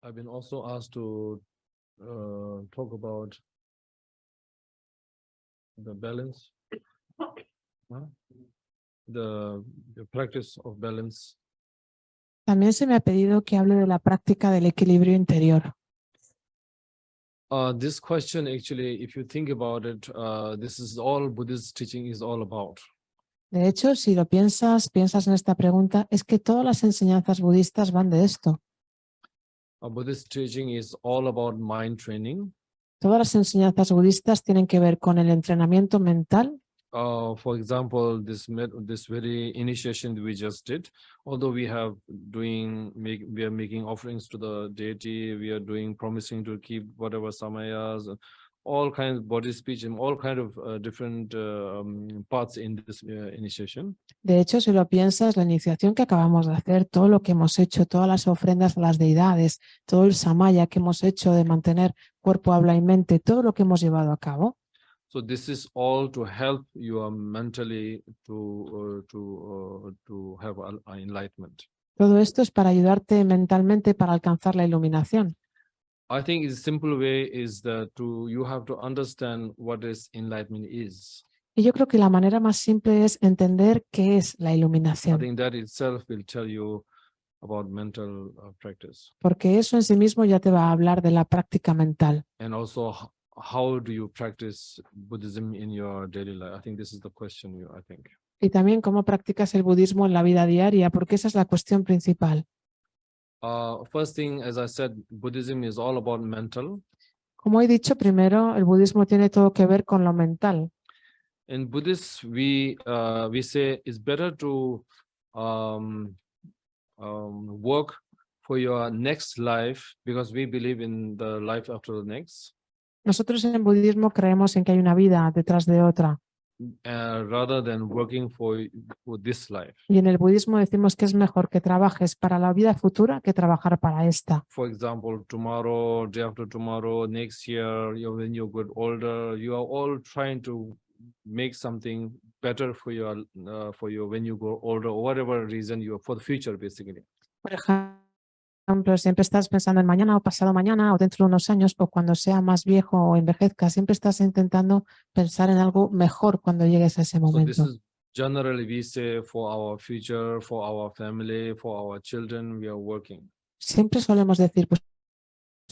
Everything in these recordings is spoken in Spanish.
I've been also asked to talk about the balance, the practice of balance. También se me ha pedido que hable de la práctica del equilibrio interior. This question, actually, if you think about it, this is all Buddhist teaching is all about. De hecho, si lo piensas en esta pregunta, es que todas las enseñanzas budistas van de esto. Buddhist teaching is all about mind training. Todas las enseñanzas budistas tienen que ver con el entrenamiento mental. For example, this very initiation that we just did, although we are making offerings to the deity, we are promising to keep whatever samayas, all kinds of body speech, and all kind of different parts in this initiation. De hecho, si lo piensas, la iniciación que acabamos de hacer, todo lo que hemos hecho, todas las ofrendas a las deidades, todo el samaya que hemos hecho de mantener cuerpo, habla y mente, todo lo que hemos llevado a cabo. So this is all to help you mentally to have enlightenment. Todo esto es para ayudarte mentalmente para alcanzar la iluminación. I think the simple way is that you have to understand what is enlightenment is. Y yo creo que la manera más simple es entender qué es la I iluminación, think that itself will tell you about mental practice. porque eso en sí mismo ya te va a hablar de la práctica mental. And also, how do you practice Buddhism in your daily life? I think this is the question I think. Y también cómo practicas el budismo en la vida diaria, porque esa es la cuestión principal. First thing, as I said, Buddhism is all about mental. Como he dicho primero, el budismo tiene todo que ver con lo mental. In Buddhist, we say it's better to work for your next life because we believe in the life after the next. Nosotros en el budismo creemos en que hay una vida detrás de otra. Rather than working for this life. Y en el budismo decimos que es mejor que trabajes para la vida futura que trabajar para esta. For example, tomorrow, day after tomorrow, next year, when you get older, you are all trying to make something better for your when you grow older, or whatever reason for the future, basically. Por ejemplo, siempre estás pensando en mañana o pasado mañana o dentro de unos años o cuando sea más viejo o envejezca, siempre estás intentando pensar en algo mejor cuando llegues a ese momento. So this is generally we say for our future, for our family, for our children, we are working. Siempre solemos decir, pues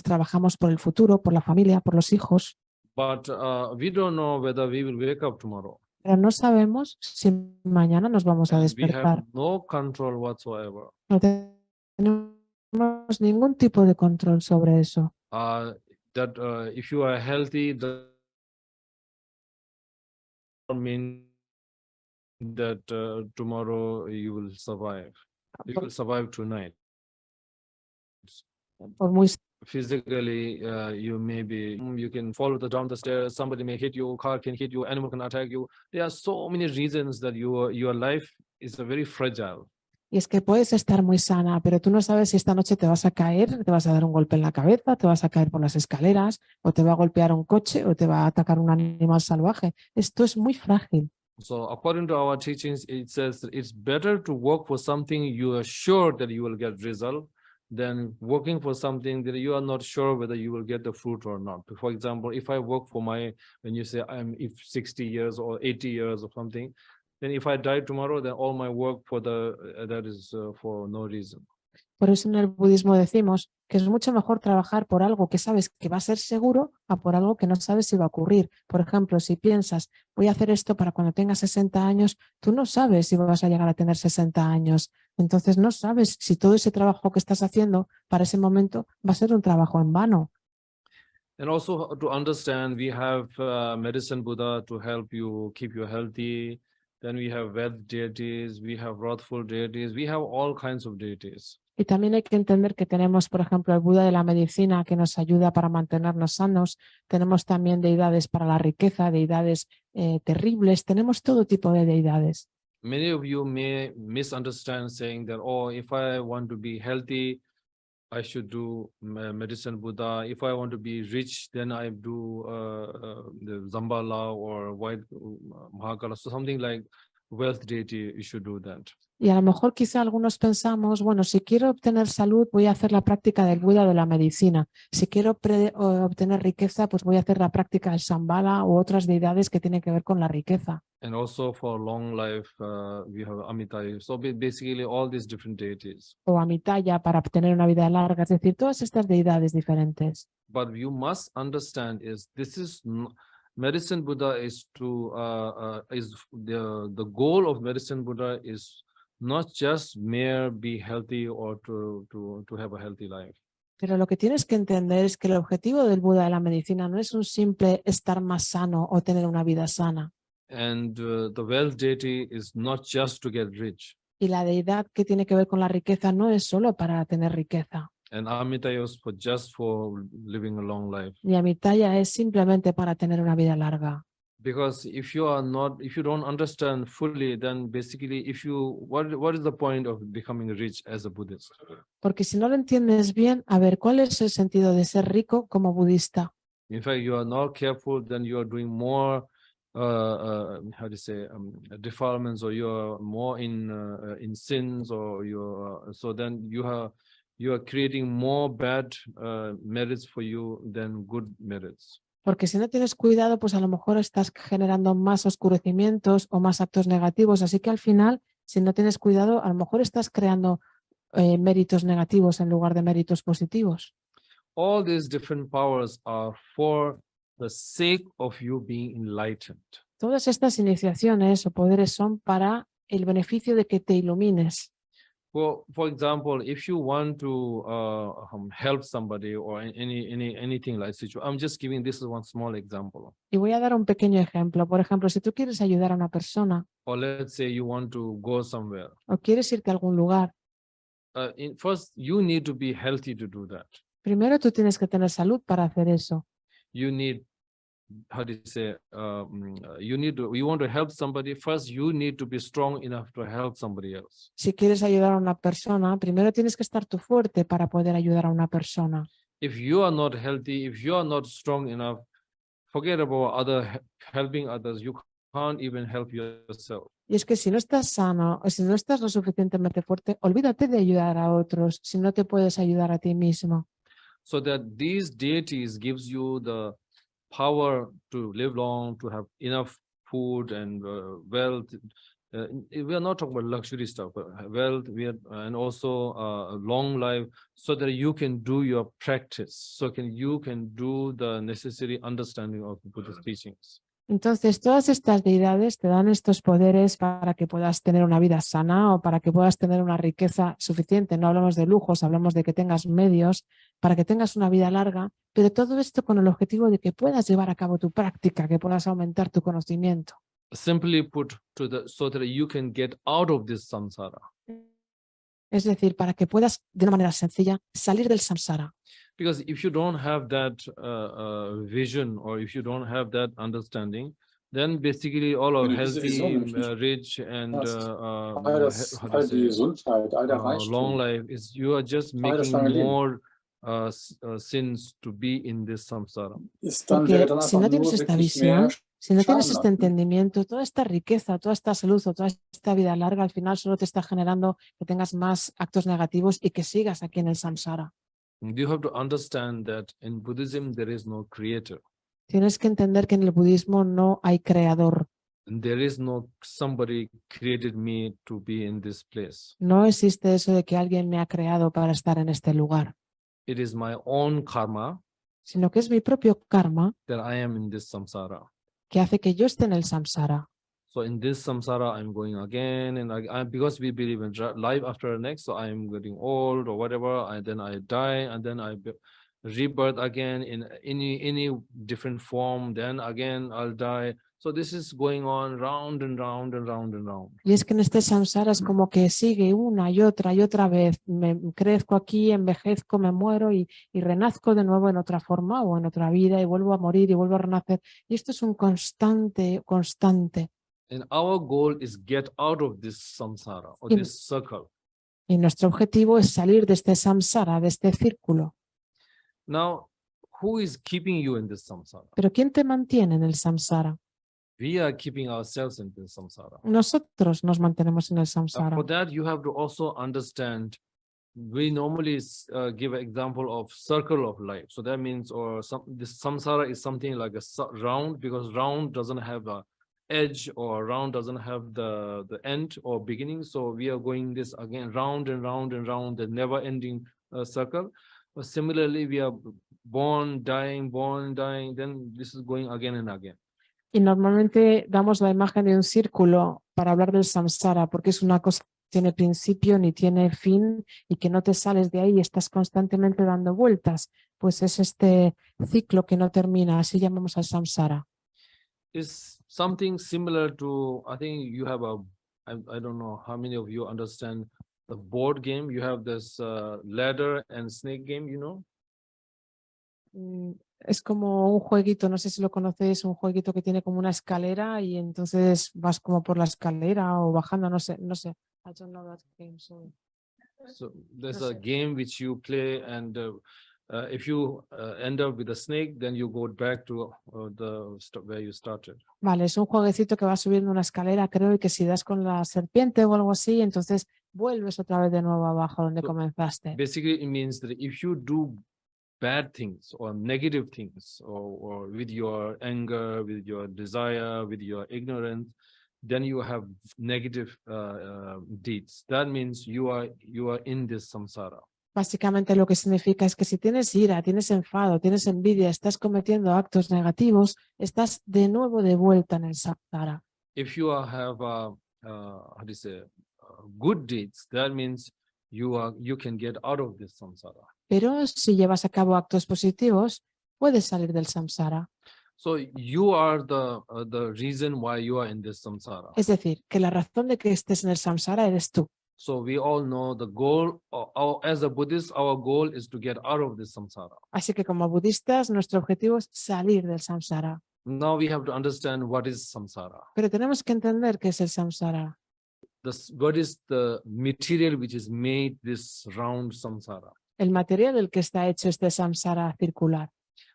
trabajamos por el futuro, por la familia, por los hijos. But we don't know whether we will wake up tomorrow. Pero no sabemos si mañana nos vamos a And we despertar. have no control whatsoever. No tenemos ningún tipo de control sobre eso. If you are healthy, that mean that tomorrow you will survive. You will survive tonight. Por muy Physically, you can fall down the stairs, somebody may hit you, car can hit you, animal can attack you. There are so many reasons that your life is very fragile. Y es que puedes estar muy sana, pero tú no sabes si esta noche te vas a caer, te vas a dar un golpe en la cabeza, te vas a caer por las escaleras, o te va a golpear un coche, o te va a atacar un animal salvaje. Esto es muy frágil. So according to our teachings, it says that it's better to work for something you are sure that you will get result than working for something that you are not sure whether you will get the fruit or not. For example, if I work for when you say if 60 years or 80 years or something, then if I die tomorrow, then all my work that is for no reason. Por eso en el budismo decimos que es mucho mejor trabajar por algo que sabes que va a ser seguro a por algo que no sabes si va a ocurrir. Por ejemplo, si piensas, voy a hacer esto para cuando tenga 60 años, tú no sabes si vas a llegar a tener 60 años. Entonces no sabes si todo ese trabajo que estás haciendo para ese momento va a ser un trabajo en vano. And also to understand, we have medicine Buddha to help you keep you healthy. Then we have Ved deities, we have wrathful deities, we have all kinds of deities. Y también hay que entender que tenemos, por ejemplo, el Buda de la medicina que nos ayuda para mantenernos sanos. Tenemos también deidades para la riqueza, deidades terribles. Tenemos todo tipo de deidades. Many of you may misunderstand saying that, oh, if I want to be healthy, I should do medicine Buddha. If I want to be rich, then I do the Zambala or white Mahakala, so something like wealth deity, you should do that. Y a lo mejor quizá algunos pensamos, bueno, si quiero obtener salud, voy a hacer la práctica del Buda o de la medicina. Si quiero obtener riqueza, pues voy a hacer la práctica del Shambhala u otras deidades que tienen que ver con la riqueza. And also for long life, we have Amitai. So basically all these different deities. O Amitaya para obtener una vida larga, es decir, todas estas deidades diferentes. But you must understand is this is medicine Buddha is to is the goal of medicine Buddha is not just mere be healthy or to have a healthy life. Pero lo que tienes que entender es que el objetivo del Buda de la medicina no es un simple estar más sano o tener una vida sana. And the wealth deity is not just to get rich. Y la deidad que tiene que ver con la riqueza no es solo para tener riqueza. And Amitai is for just for living a long life. Y Amitaya es simplemente para tener una vida larga. Because if you don't understand fully, then basically what is the point of becoming rich as a Buddhist? Porque si no lo entiendes bien, a ver, ¿cuál es el sentido de ser rico como budista? In fact, you are not careful, then you are doing more how to say defilements, or you are more in sins, or so then you are creating more bad merits for you than good merits. Porque si no tienes cuidado, pues a lo mejor estás generando más oscurecimientos o más actos negativos. Así que al final, si no tienes cuidado, a lo mejor estás creando méritos negativos en lugar de méritos positivos. All these different powers are for the sake of you being enlightened. Todas estas iniciaciones o poderes son para el beneficio de que te ilumines. For example, if you want to help somebody or anything like situation, I'm just giving this as one small example. Y voy a dar un pequeño ejemplo. Por ejemplo, si tú quieres ayudar a una persona Or let's say you want to go somewhere. o quieres irte a algún lugar, First, you need to be healthy to do that. primero tú tienes que tener salud para hacer eso. You need, how do you say, you want to help somebody, first you need to be strong enough to help somebody else. Si quieres ayudar a una persona, primero tienes que estar tú fuerte para poder ayudar a una persona. If you are not healthy, if you are not strong enough, forget about helping others. You can't even help yourself. Y es que si no estás sano o si no estás lo suficientemente fuerte, olvídate de ayudar a otros si no te puedes ayudar a ti mismo. So that these deities gives you the power to live long, to have enough food and wealth. We are not talking about luxury stuff, but wealth, and also a long life, so that you can do your practice. So you can do the necessary understanding of the Buddhist teachings. Entonces, todas estas deidades te dan estos poderes para que puedas tener una vida sana o para que puedas tener una riqueza suficiente. No hablamos de lujos, hablamos de que tengas medios para que tengas una vida larga, pero todo esto con el objetivo de que puedas llevar a cabo tu práctica, que puedas aumentar tu conocimiento. Simply put, so that you can get out of this samsara. Es decir, para que puedas, de una manera sencilla, salir del samsara. Because if you don't have that vision, or if you don't have that understanding, then basically all of healthy, rich, and long life is you are just making more sins to be in this samsara. Porque si no tienes esta visión, si no tienes este entendimiento, toda esta riqueza, toda esta salud o toda esta vida larga, al final solo te está generando que tengas más actos negativos y que sigas aquí en el samsara. You have to understand that in Buddhism there is no creator. Tienes que entender que en el budismo no hay creador. There is no somebody created me to be in this place. No existe eso de que alguien me ha creado para estar en este lugar. It is my own karma, sino que es mi propio karma that I am in this samsara. Que hace que yo esté en el samsara. So in this samsara, I'm going again and again, because we believe in life after the next. So I'm getting old or whatever, and then I die, and then I rebirth again in any different form. Then again I'll die. So this is going on round and round and round and round. Y es que en este samsara es como que sigue una y otra vez. Me crezco aquí, envejezco, me muero y renazco de nuevo en otra forma o en otra vida y vuelvo a morir y vuelvo a renacer. Y esto es un constante. And our goal is get out of this samsara or this circle. Y nuestro objetivo es salir de este samsara, de este círculo. Now, who is keeping you in this samsara? Pero ¿quién te mantiene en el samsara? We are keeping ourselves in this samsara. Nosotros nos mantenemos en el For samsara. that, you have to also understand. We normally give an example of circle of life. So that means, or this samsara is something like a round, because round doesn't have a edge, or round doesn't have the end or beginning. So we are going this again round and round and round, the never ending circle. But similarly, we are born, dying, then this is going again and again. Y normalmente damos la imagen de un círculo para hablar del samsara, porque es una cosa que no tiene principio ni tiene fin y que no te sales de ahí y estás constantemente dando vueltas. Pues es este ciclo que no termina, así llamamos al samsara. Is something similar to, I think you have I don't know how many of you understand the board game. You have this ladder and snake game, you know? Es como un jueguito, no sé si lo conocéis, un jueguito que tiene como una escalera y entonces vas como por la escalera o bajando, no sé. I don't know that game, sorry. So there's a game which you play, and if you end up with a snake, then you go back to where you started. Vale, es un jueguecito que va subiendo una escalera, creo, y que si das con la serpiente o algo así, entonces vuelves otra vez de nuevo abajo donde comenzaste. Basically, it means that if you do bad things or negative things, or with your anger, with your desire, with your ignorance, then you have negative deeds. That means you are in this samsara. Básicamente lo que significa es que si tienes ira, tienes enfado, tienes envidia, estás cometiendo actos negativos, estás de nuevo de vuelta en el samsara. If you have good deeds, that means you can get out of this samsara. Pero si llevas a cabo actos positivos, puedes salir del samsara. So you are the reason why you are in this samsara. Es decir, que la razón de que estés en el samsara eres tú. So we all know the goal, as a Buddhist, our goal is to get out of this samsara. Así que como budistas, nuestro objetivo es salir del samsara. Now we have to understand what is samsara. Pero tenemos que entender qué es el samsara. What is the material which is made this round samsara? El material del que está hecho este samsara circular.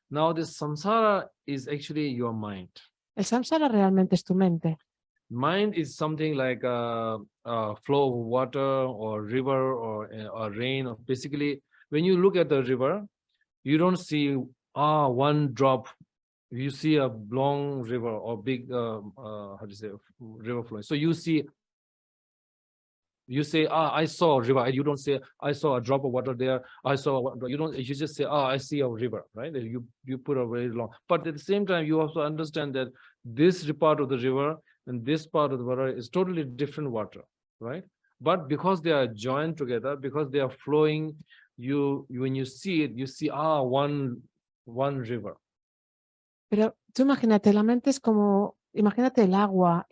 Now this samsara is actually your mind. El samsara realmente es tu mente. Mind is something like a flow of water or river or rain. Or basically, when you look at the river, you don't see one drop. You see a long river or big river flowing. So you say, I saw a river. You don't say, I saw a drop of water there. You just say, I see a river, right? You put a very long, but at the same time, you also understand that this part of the river and this part of the water is totally different water, right? But because they are joined together, because they are flowing, when you see it, you see, one river. Pero tú imagínate, la mente es como, imagínate el agua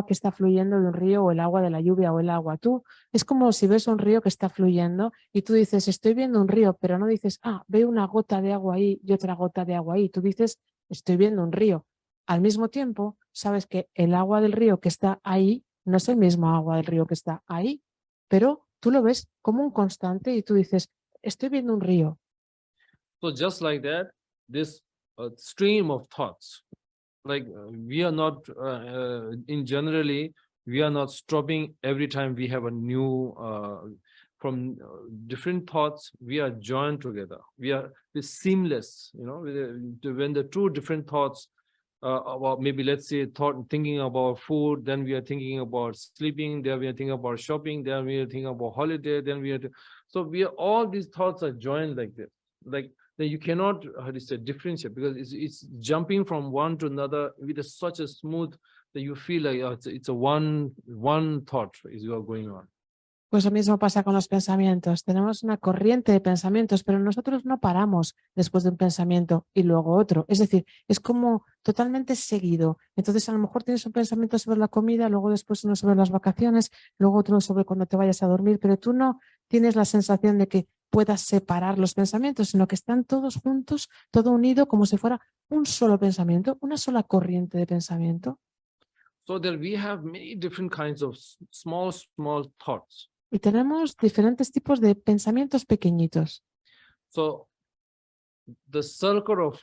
que está fluyendo de un río, o el agua de la lluvia, o el agua. Tú, es como si ves un río que está fluyendo y tú dices, estoy viendo un río, pero no dices, veo una gota de agua ahí y otra gota de agua ahí. Tú dices, estoy viendo un río. Al mismo tiempo, sabes que el agua del río que está ahí no es el mismo agua del río que está ahí, pero tú lo ves como un constante y tú dices, estoy viendo un río. So just like that, this stream of thoughts, like we are not, generally, we are not stopping every time we have a new, from different thoughts, we are joined together. We are seamless, when the two different thoughts, about maybe let's say thinking about food, then we are thinking about sleeping, then we are thinking about shopping, then we are thinking about holiday, then so all these thoughts are joined like this, like then you cannot differentiate, because it's jumping from one to another with such a smooth that you feel like it's a one thought is going on. Pues lo mismo pasa con los pensamientos. Tenemos una corriente de pensamientos, pero nosotros no paramos después de un pensamiento y luego otro. Es decir, es como totalmente seguido. Entonces, a lo mejor tienes un pensamiento sobre la comida, luego después uno sobre las vacaciones, luego otro sobre cuando te vayas a dormir, pero tú no tienes la sensación de que puedas separar los pensamientos, sino que están todos juntos, todo unido, como si fuera un solo pensamiento, una sola corriente de pensamiento. So that we have many different kinds of small thoughts. Y tenemos diferentes tipos de pensamientos pequeñitos. So the circle of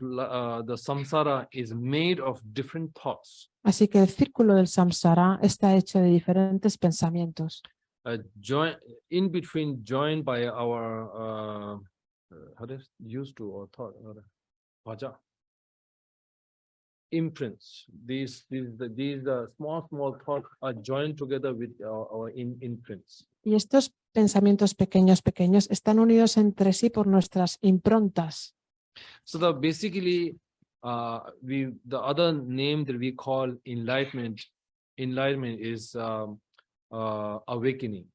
the samsara is made of different thoughts. Así que el círculo del samsara está hecho de diferentes pensamientos. In between, joined by our how does used to or thought or Vajra imprints. These small thoughts are joined together with our imprints. Y estos pensamientos pequeños están unidos entre sí por nuestras improntas. So basically, the other name that we call enlightenment is awakening.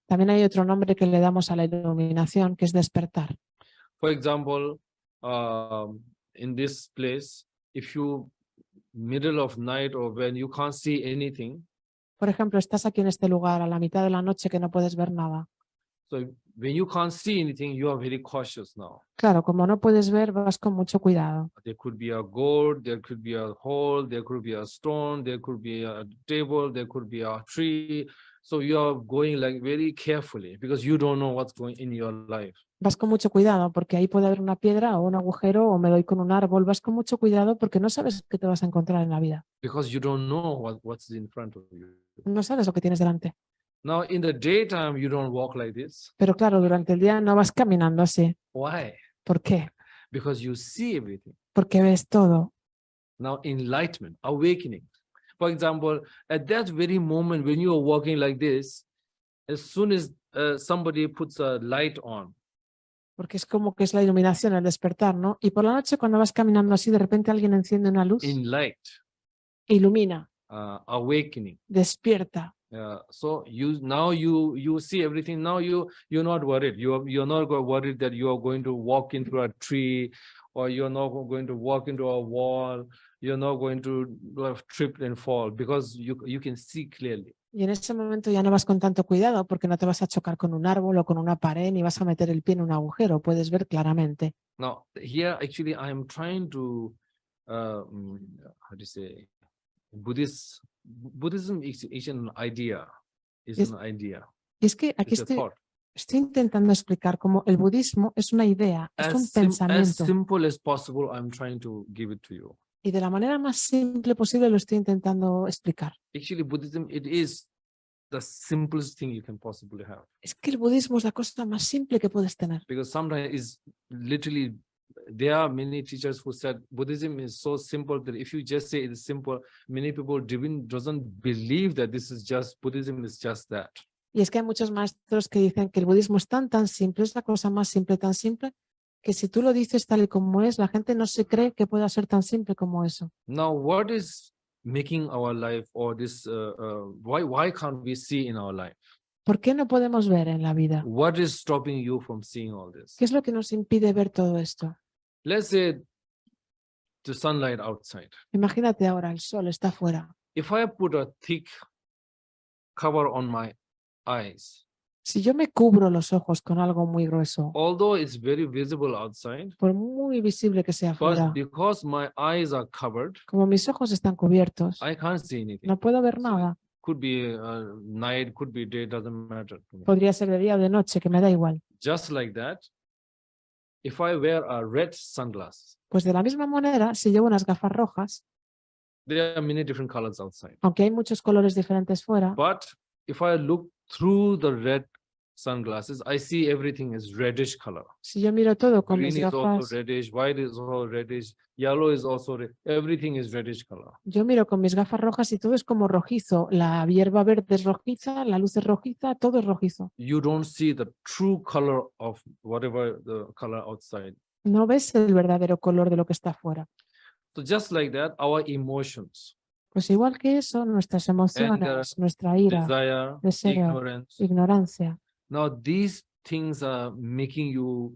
También hay otro nombre que le damos a la iluminación, que es despertar. For example, in this place, if you middle of night or when you can't see anything, Por ejemplo, estás aquí en este lugar a la mitad de la noche que no puedes ver nada. so when you can't see anything, you are very cautious now. Claro, como no puedes ver, vas con mucho cuidado. There could be a gourd, there could be a hole, there could be a stone, there could be a table, there could be a tree. So you are going like very carefully because you don't know what's going in your life. Vas con mucho cuidado porque ahí puede haber una piedra o un agujero o me doy con un árbol. Vas con mucho cuidado porque no sabes qué te vas a encontrar en la vida. Because you don't know what's in front of you. No sabes lo que tienes delante. Now in the daytime, you don't walk like this. Pero claro, durante el día no vas caminando así. Why? ¿Por qué? Because you see everything. Porque ves todo. Now enlightenment, awakening. For example, at that very moment when you are walking like this, as soon as somebody puts a light on, Porque es como que es la iluminación, el despertar, ¿no? Y por la noche cuando vas caminando así, de repente alguien enciende una luz, in light, ilumina, awakening. despierta. So you see everything. Now you're not worried. You're not worried that you are going to walk into a tree, or you're not going to walk into a wall. You're not going to trip and fall because you can see clearly. Y en ese momento ya no vas con tanto cuidado porque no te vas a chocar con un árbol o con una pared ni vas a meter el pie en un agujero. Puedes ver claramente. Now here actually I am trying to how do you say Buddhism is an idea. Is an idea. Y es que aquí It's a thought. estoy intentando explicar cómo el budismo es una idea, es un As pensamiento. simple as possible, I'm trying to give it to you. Y de la manera más simple posible lo estoy intentando explicar. Actually, Buddhism, it is the simplest thing you can possibly have. Es que el budismo es la cosa más simple que puedes tener. Because sometimes it's literally, there are many teachers who said Buddhism is so simple that if you just say it's simple, many people doesn't believe that this is just, Buddhism is just that. Y es que hay muchos maestros que dicen que el budismo es tan simple, es la cosa más simple, tan simple, que si tú lo dices tal y como es, la gente no se cree que pueda ser tan simple como eso. Now, what is making our life or this, why can't we see in our life? ¿Por qué no podemos ver en la vida? What is stopping you from seeing all this? ¿Qué es lo que nos impide ver todo esto? Let's say the sunlight outside. Imagínate ahora, el sol está afuera. If I put a thick cover on my eyes, Si yo me cubro los ojos con algo muy grueso, although it's very visible outside, por muy visible que sea but afuera, because my eyes are covered, como mis ojos están cubiertos, I can't see anything. no puedo ver nada. Could be night, could be day, doesn't matter to me. Podría ser de día o de noche, que me da igual. Just like that, if I wear a red sunglasses, Pues de la misma manera, si llevo unas gafas rojas, there are many different colors outside. aunque hay muchos colores diferentes fuera, But if I look through the red sunglasses, I see everything is reddish color. si yo miro todo con Green mis is also gafas, reddish, white is also reddish, yellow is also red. Everything is reddish color. yo miro con mis gafas rojas y todo es como rojizo. La hierba verde es rojiza, la luz es rojiza, todo es rojizo. You don't see the true color of whatever the color outside. No ves el verdadero color de lo que está afuera. So just like that, our emotions, Pues igual que eso, nuestras emociones, nuestra ira, desire, deseo, ignorance. ignorancia, Now these things are making you,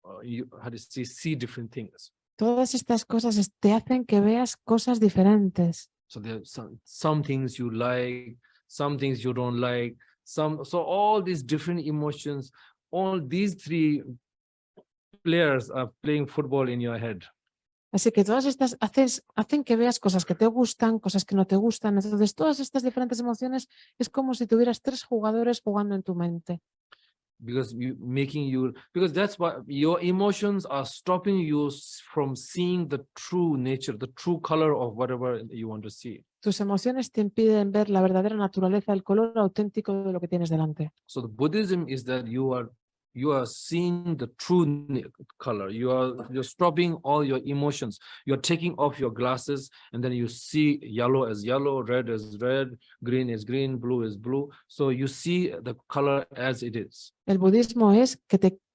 how to see different things. todas estas cosas te hacen que veas cosas diferentes. So there are some things you like, some things you don't like, so all these different emotions, all these three players are playing football in your head. Así que todas estas hacen que veas cosas que te gustan, cosas que no te gustan. Entonces, todas estas diferentes emociones es como si tuvieras tres jugadores jugando en tu mente. because because that's why your emotions are stopping you from seeing the true nature, the true color of whatever you want to see. Tus emociones te impiden ver la verdadera naturaleza, el color auténtico de lo que tienes delante. So the Buddhism is that you are seeing the true color. You're stopping all your emotions. You're taking off your glasses, and then you see yellow as yellow, red as red, green is green, blue is blue. So you see the color as it is. El budismo es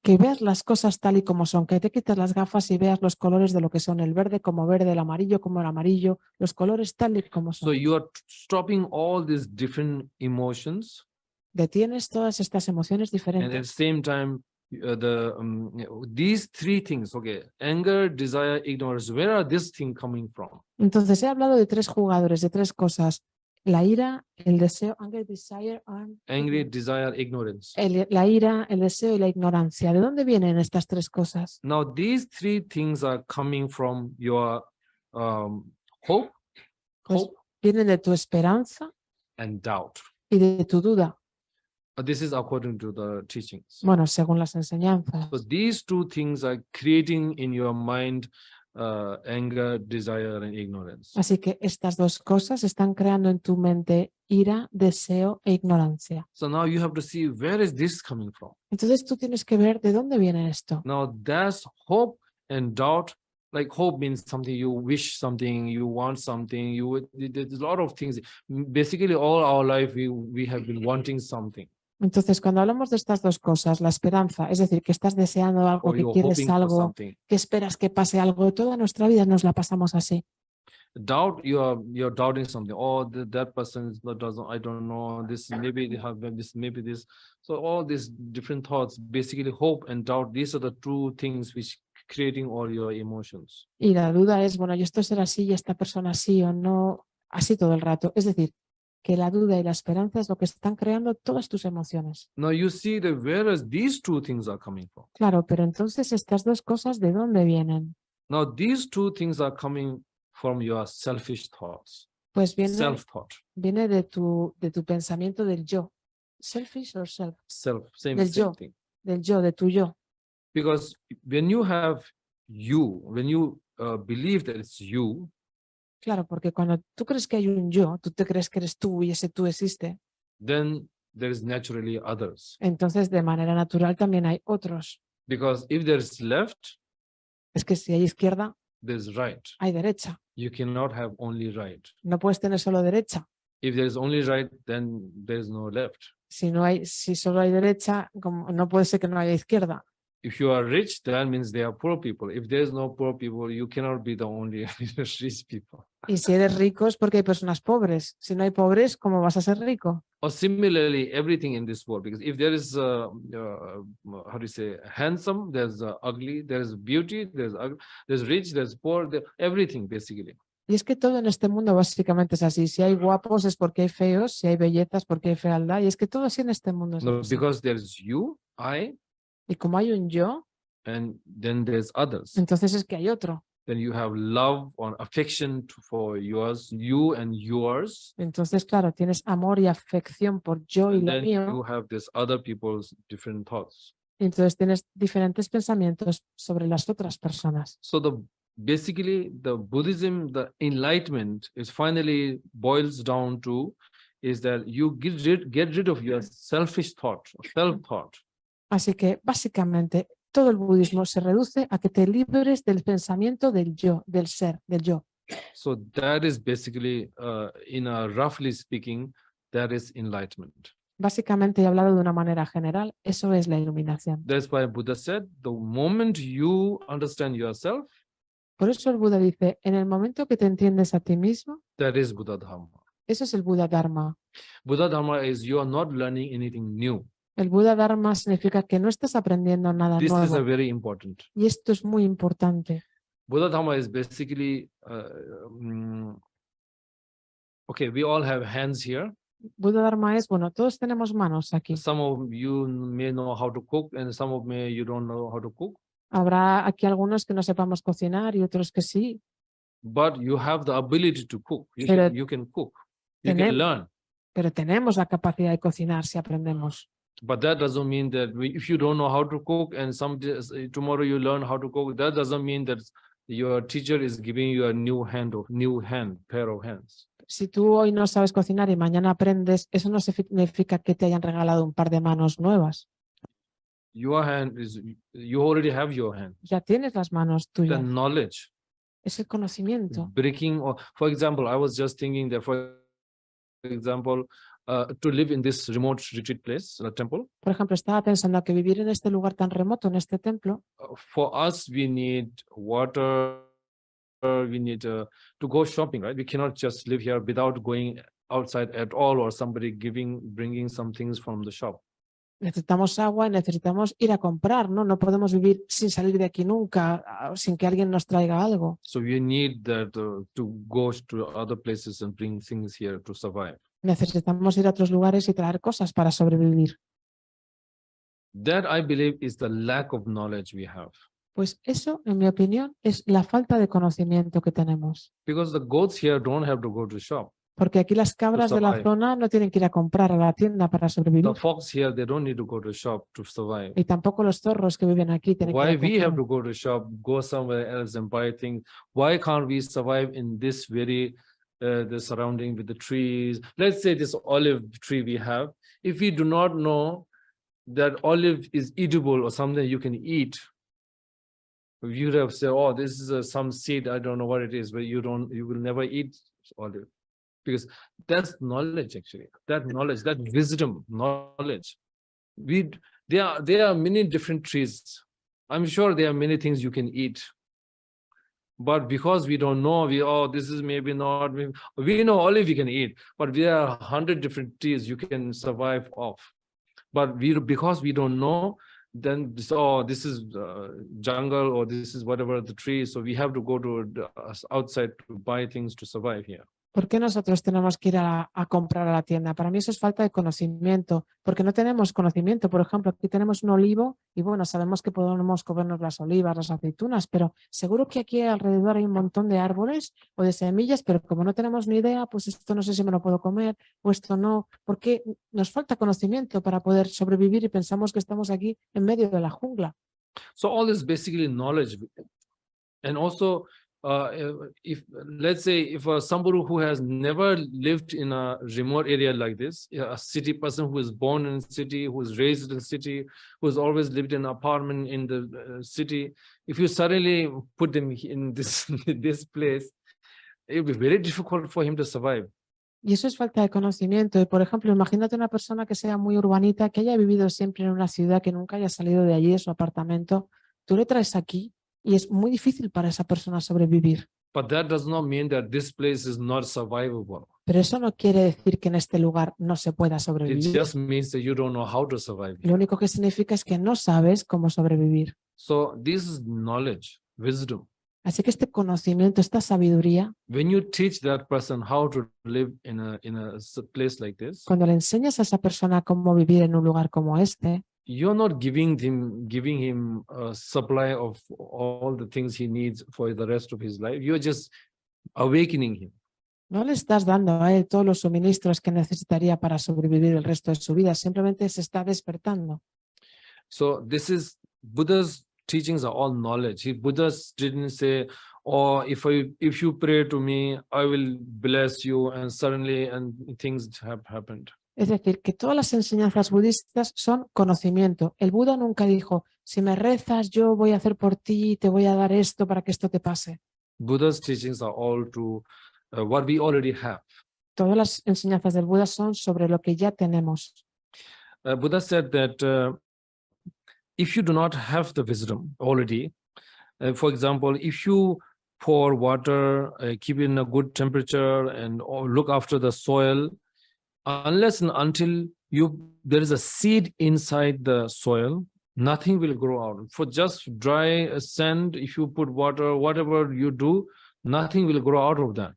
que veas las cosas tal y como son, que te quites las gafas y veas los colores de lo que son, el verde como verde, el amarillo como el amarillo, los colores tal y como son. So you are stopping all these different emotions. Detienes todas estas emociones And at the diferentes. same time, these three things, okay, anger, desire, ignorance, where are this thing coming from? Entonces he hablado de tres jugadores, de tres cosas. La ira, el deseo, anger, desire, Angry, desire, ignorance. la ira, el deseo y la ignorancia. ¿De dónde vienen estas tres cosas? Now, these three things are coming from your hope, Pues vienen de tu esperanza and doubt. y de tu duda. This is according to the teachings. Bueno, según las enseñanzas. So these two things are creating in your mind anger, desire, and ignorance. Así que estas dos cosas están creando en tu mente ira, deseo e ignorancia. So now you have to see where is this coming from. Entonces tú tienes que ver de dónde viene esto. Now that's hope and doubt. Like hope means something you wish something, you want something, there's a lot of things. Basically all our life we have been wanting something. Entonces, cuando hablamos de estas dos cosas, la esperanza, es decir, que estás deseando algo, Or que you're quieres hoping for algo, something. que esperas que pase algo, toda nuestra vida nos la pasamos así. Doubt, you're doubting something. Oh, that person doesn't, I don't know, this maybe they have this, maybe this. So all these different thoughts, basically hope and doubt, these are the two things which creating all your emotions. Y la duda es, bueno, ¿y esto será así y esta persona sí o no? Así todo el rato. Es decir, que la duda y la esperanza es lo que están creando todas tus emociones. Now you see that whereas these two things are coming from. Claro, pero entonces estas dos cosas, ¿de dónde vienen? Now these two things are coming from your selfish thoughts. Pues viene Self-thought. de tu pensamiento del yo. Selfish or self? Same Del yo. thing. Del yo, de tu yo. Because when you have when you believe that it's you, Claro, porque cuando tú crees que hay un yo, tú te crees que eres tú y ese tú existe. then there is naturally others. Entonces, de manera natural también hay otros. Because if there's left, Es que si hay izquierda, there's right. hay derecha. You cannot have only right. No puedes tener solo derecha. If there's only right, then there's no left. Si solo hay derecha, no puede ser que no haya izquierda. If you are rich, that means there are poor people. If there's no poor people, you cannot be the only rich people. Y si eres rico es porque hay personas pobres. Si no hay pobres, ¿cómo vas a ser rico? Or similarly, everything in this world, because if there is, how do you say, handsome, there's ugly, there's beauty, there's rich, there's poor, everything basically. Y es que todo en este mundo básicamente es así. Si hay guapos es porque hay feos, si hay bellezas porque hay fealdad. Y es que todo así en este mundo es No, así. because there's you, I, Y como hay un yo, and then there's others. entonces es que hay otro. Then you have love or affection for you and yours. Entonces, claro, tienes amor y afección por yo y And lo then mío. you have this other people's different thoughts. Y entonces tienes diferentes pensamientos sobre las otras personas. So basically the Buddhism, the enlightenment is finally boils down to is that you get rid of your selfish thought, self-thought. Así que básicamente todo el budismo se reduce a que te libres del pensamiento del yo, del ser, del yo. So that is basically, roughly speaking, that is enlightenment. Básicamente, he hablado de una manera general, eso es la iluminación. That's why Buddha said, the moment you understand yourself, Por eso el Buda dice, en el momento que te entiendes a ti mismo, that is Buddha Dharma. eso es el Buda Dharma. Buddha Dharma is you are not learning anything new. El Buda Dharma significa que no estás aprendiendo nada This is nuevo. very important. Y esto es muy importante. Buddha Dharma is basically, okay, we all have hands here. Buda Dharma es, bueno, todos tenemos manos aquí. Some of you may know how to cook and some of you don't know how to cook. Habrá aquí algunos que no sepamos cocinar y otros que sí. But you have the ability to cook. You Pero can cook. You can learn. Pero tenemos la capacidad de cocinar si aprendemos. But that doesn't mean that if you don't know how to cook and tomorrow you learn how to cook, that doesn't mean that your teacher is giving you a new pair of hands. Si tú hoy no sabes cocinar y mañana aprendes, eso no significa que te hayan regalado un par de manos nuevas. Your hand is, you already have your hand. Ya tienes las manos The tuyas. knowledge. Es el conocimiento. Breaking, or for example, I was just thinking that, for example, to live in this remote retreat place, the temple. Por ejemplo, estaba pensando que vivir en este lugar tan remoto, en este templo, For us, we need water. We need to go shopping, right? We cannot just live here without going outside at all, or somebody bringing some things from the shop. necesitamos agua y necesitamos ir a comprar, ¿no? No podemos vivir sin salir de aquí nunca, sin que alguien nos traiga algo. So we need that to go to other places and bring things here to survive. Necesitamos ir a otros lugares y traer cosas para sobrevivir. That, I believe, is the lack of knowledge we have. Pues eso, en mi opinión, es la falta de conocimiento que tenemos. Because the goats here don't have to go to shop. Porque aquí las cabras de la survive. zona no tienen que ir a comprar a la tienda para sobrevivir. The fox here, they don't need to go to shop to survive. Y tampoco los zorros que viven aquí tienen Why que we ir a have to comprar. go to shop, go somewhere else and buy things? Why can't we survive in this very the surrounding with the trees? Let's say this olive tree we have. If we do not know that olive is eatable or something you can eat, you would have said, "Oh, this is some seed. I don't know what it is," but you will never eat olive, because that's knowledge actually. That knowledge, that wisdom, knowledge. There are many different trees. I'm sure there are many things you can eat. But because we don't know, this is maybe not. We know olive you can eat, but there are 100 different trees you can survive off. But because we don't know, then this is jungle, or this is whatever the tree. So we have to go to outside to buy things to survive here. ¿Por qué nosotros tenemos que ir a comprar a la tienda? Para mí eso es falta de conocimiento, porque no tenemos conocimiento. Por ejemplo, aquí tenemos un olivo y bueno, sabemos que podemos comernos las olivas, las aceitunas, pero seguro que aquí alrededor hay un montón de árboles o de semillas, pero como no tenemos ni idea, pues esto no sé si me lo puedo comer o esto no, porque nos falta conocimiento para poder sobrevivir y pensamos que estamos aquí en medio de la jungla. So all this basically knowledge. And also, if let's say if somebody who has never lived in a remote area like this, a city person who is born in a city, who is raised in a city, who has always lived in an apartment in the city, if you suddenly put them in this place, it will be very difficult for him to survive. Y eso es falta de conocimiento. Y por ejemplo, imagínate una persona que sea muy urbanita, que haya vivido siempre en una ciudad, que nunca haya salido de allí de su apartamento, tú le traes aquí y es muy difícil para esa persona sobrevivir. But that does not mean that this place is not survivable. Pero eso no quiere decir que en este lugar no se pueda It sobrevivir. just means that you don't know how to survive. Lo único que significa es que no sabes cómo sobrevivir. So this is knowledge, wisdom. Así que este conocimiento, esta sabiduría, When you teach that person how to live in a place like this, cuando le enseñas a esa persona cómo vivir en un lugar como este, you're not giving him a supply of all the things he needs for the rest of his life. You're just awakening him. no le estás dando a él todos los suministros que necesitaría para sobrevivir el resto de su vida, simplemente se está despertando. So this is Buddha's teachings are all knowledge. Buddha didn't say, "Oh, if you pray to me, I will bless you," and suddenly things have happened. Es decir, que todas las enseñanzas budistas son conocimiento. El Buda nunca dijo, si me rezas, yo voy a hacer por ti, te voy a dar esto para que esto te pase. Buddha's teachings are all to what we already have. Todas las enseñanzas del Buda son sobre lo que ya tenemos. Buddha said that if you do not have the wisdom already, for example, if you pour water, keep it in a good temperature, and look after the soil, unless and until there is a seed inside the soil, nothing will grow out. For just dry sand, if you put water, whatever you do, nothing will grow out of that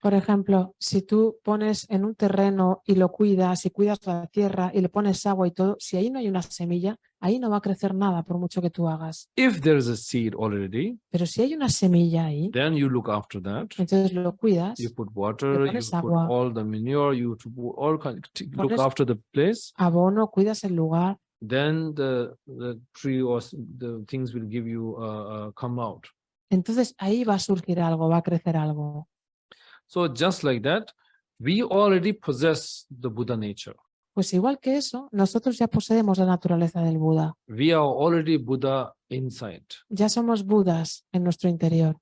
Por ejemplo, si tú pones en un terreno y lo cuidas y cuidas la tierra y le pones agua y todo, si ahí no hay una semilla, ahí no va a crecer nada por mucho que tú hagas. If there is a seed already, Pero si hay una semilla ahí, then you look after that. entonces lo cuidas, You put le water, you pones put agua, all the manure, you put all look pones after the place. abono, cuidas el lugar, Then the tree or the things will give you come out. entonces ahí va a surgir algo, va a crecer algo. So just like that, we already possess the Buddha nature. Pues igual que eso, nosotros ya poseemos la naturaleza del Buda. We are already Buddha inside. Ya somos Budas en nuestro interior.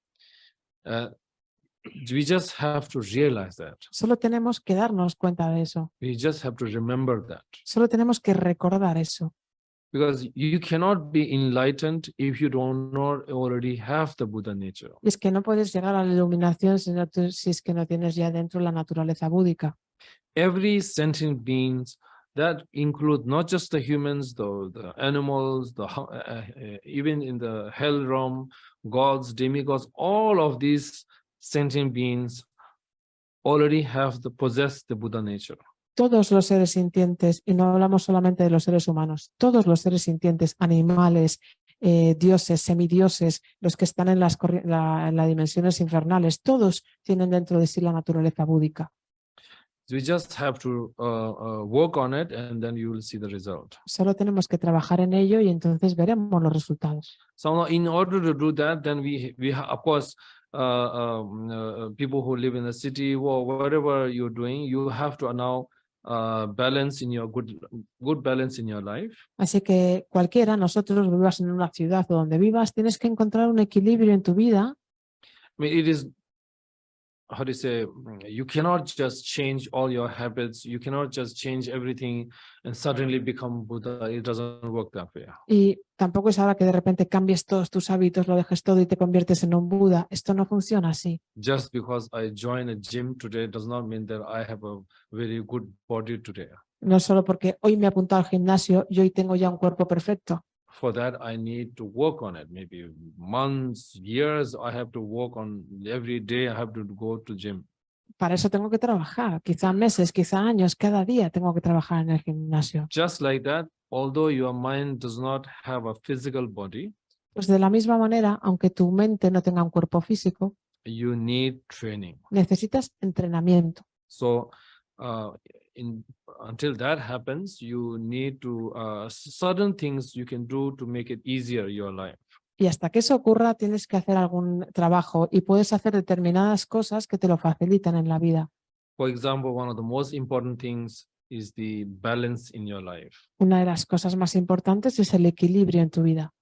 We just have to realize that. Solo tenemos que darnos cuenta de eso. We just have to remember that. Solo tenemos que recordar eso. Because you cannot be enlightened if you don't not already have the Buddha nature. Y es que no puedes llegar a la iluminación si es que no tienes ya dentro la naturaleza búdica. Every sentient beings that include not just the humans, the animals, even in the hell realm, gods, demigods, all of these sentient beings already possess the Buddha nature. Todos los seres sintientes, y no hablamos solamente de los seres humanos, todos los seres sintientes, animales, dioses, semidioses, los que están en las dimensiones infernales, todos tienen dentro de sí la naturaleza búdica. We just have to work on it, and then you will see the result. Solo tenemos que trabajar en ello y entonces veremos los resultados. So now, in order to do that, then we of course, people who live in the city or whatever you're doing, you have to now balance in your good balance in your life. Así que cualquiera, nosotros vivas en una ciudad o donde vivas, tienes que encontrar un equilibrio en tu vida. I mean, it is, how do you say, you cannot just change all your habits, you cannot just change everything and suddenly become Buddha. It doesn't work that way. Y tampoco es ahora que de repente cambies todos tus hábitos, lo dejes todo y te conviertes en un Buda. Esto no funciona así. Just because I join a gym today does not mean that I have a very good body today. No solo porque hoy me he apuntado al gimnasio y hoy tengo ya un cuerpo perfecto. For that, I need to work on it. Maybe months, years, I have to work on every day. I have to go to gym. Para eso tengo que trabajar, quizá meses, quizá años, cada día tengo que trabajar en el gimnasio. Just like that, although your mind does not have a physical body, Pues de la misma manera, aunque tu mente no tenga un cuerpo físico, you need training. necesitas entrenamiento. So until that happens, you need to certain things you can do to make it easier your life. Y hasta que eso ocurra, tienes que hacer algún trabajo y puedes hacer determinadas cosas que te lo facilitan en la vida. For example, one of the most important things is the balance in your life. Una de las cosas más importantes es el equilibrio en tu vida.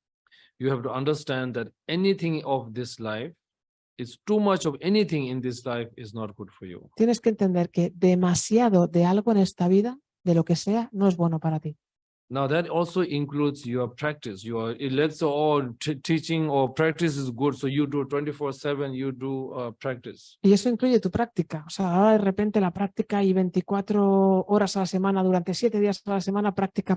You have to understand that anything of this life is too much of anything in this life is not good for you. Tienes que entender que demasiado de algo en esta vida, de lo que sea, no es bueno para ti. Now that also includes your practice. Let's say teaching or practice is good, so you do 24/7, you do practice. Y eso incluye tu práctica. O sea, ahora de repente la práctica y 24 horas a la semana, durante 7 días a la semana, práctica.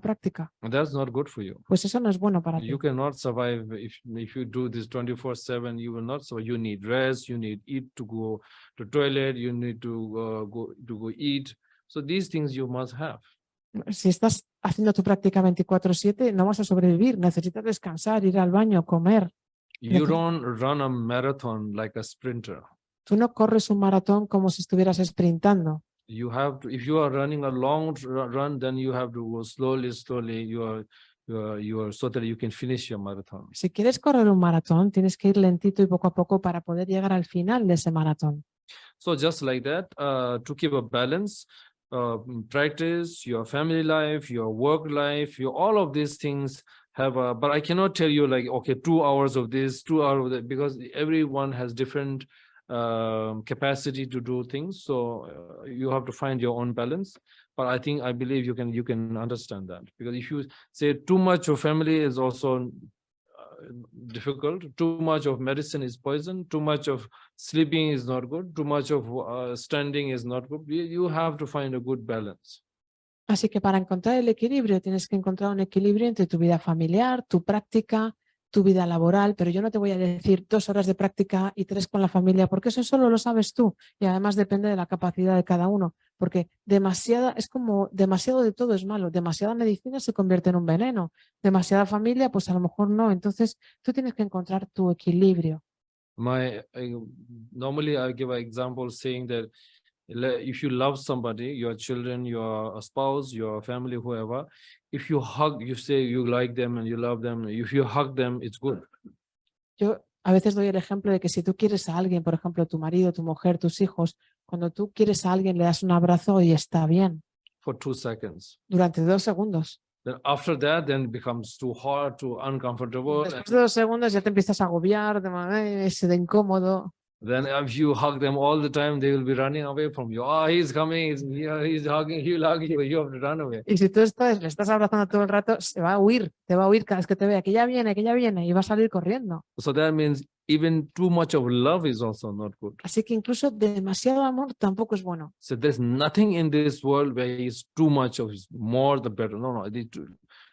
And that's not good for you. Pues eso no es bueno para ti. You cannot survive if you do this 24/7. You will not survive. You need rest. You need eat to go to toilet. You need to go eat. So these things you must have. Si estás haciendo tu práctica 24/7, no vas a sobrevivir. Necesitas descansar, ir al baño, comer. You don't run a marathon like a sprinter. Tú no corres un maratón como si estuvieras sprintando. You have to, if you are running a long run, then you have to go slowly. So that you can finish your marathon. Si quieres correr un maratón, tienes que ir lentito y poco a poco para poder llegar al final de ese maratón. So just like that, to keep a balance, practice, your family life, your work life, all of these things have but I cannot tell you like, okay, 2 hours of this, 2 hours of that, because everyone has different capacity to do things. So you have to find your own balance. But I believe you can understand that, because if you say too much of family is also difficult, too much of medicine is poison, too much of sleeping is not good, too much of standing is not good. You have to find a good balance. Así que para encontrar el equilibrio tienes que encontrar un equilibrio entre tu vida familiar, tu práctica, tu vida laboral, pero yo no te voy a decir 2 horas de práctica y 3 con la familia, porque eso solo lo sabes tú y además depende de la capacidad de cada uno, porque es como demasiado de todo es malo, demasiada medicina se convierte en un veneno, demasiada familia pues a lo mejor no, entonces tú tienes que encontrar tu equilibrio. Normally I give an example saying that if you love somebody, your children, your spouse, your family, whoever, if you hug, you say you like them and you love them, if you hug them, it's good. Yo a veces doy el ejemplo de que si tú quieres a alguien, por ejemplo, tu marido, tu mujer, tus hijos, cuando tú quieres a alguien le das un abrazo y está bien. For 2 seconds. Durante 2 segundos. Then after that, then it becomes too hard, too uncomfortable. Después de 2 segundos ya te empiezas a agobiar, de incómodo. Then if you hug them all the time, they will be running away from you. Oh, he's coming, he's here, he's hugging, he'll hug you, you have to run away. Y si tú le estás abrazando todo el rato, se va a huir, te va a huir cada vez que te vea, que ya viene, y va a salir corriendo. So that means even too much of love is also not good. Así que incluso demasiado amor tampoco es bueno. So there's nothing in this world where is too much of more the better. No,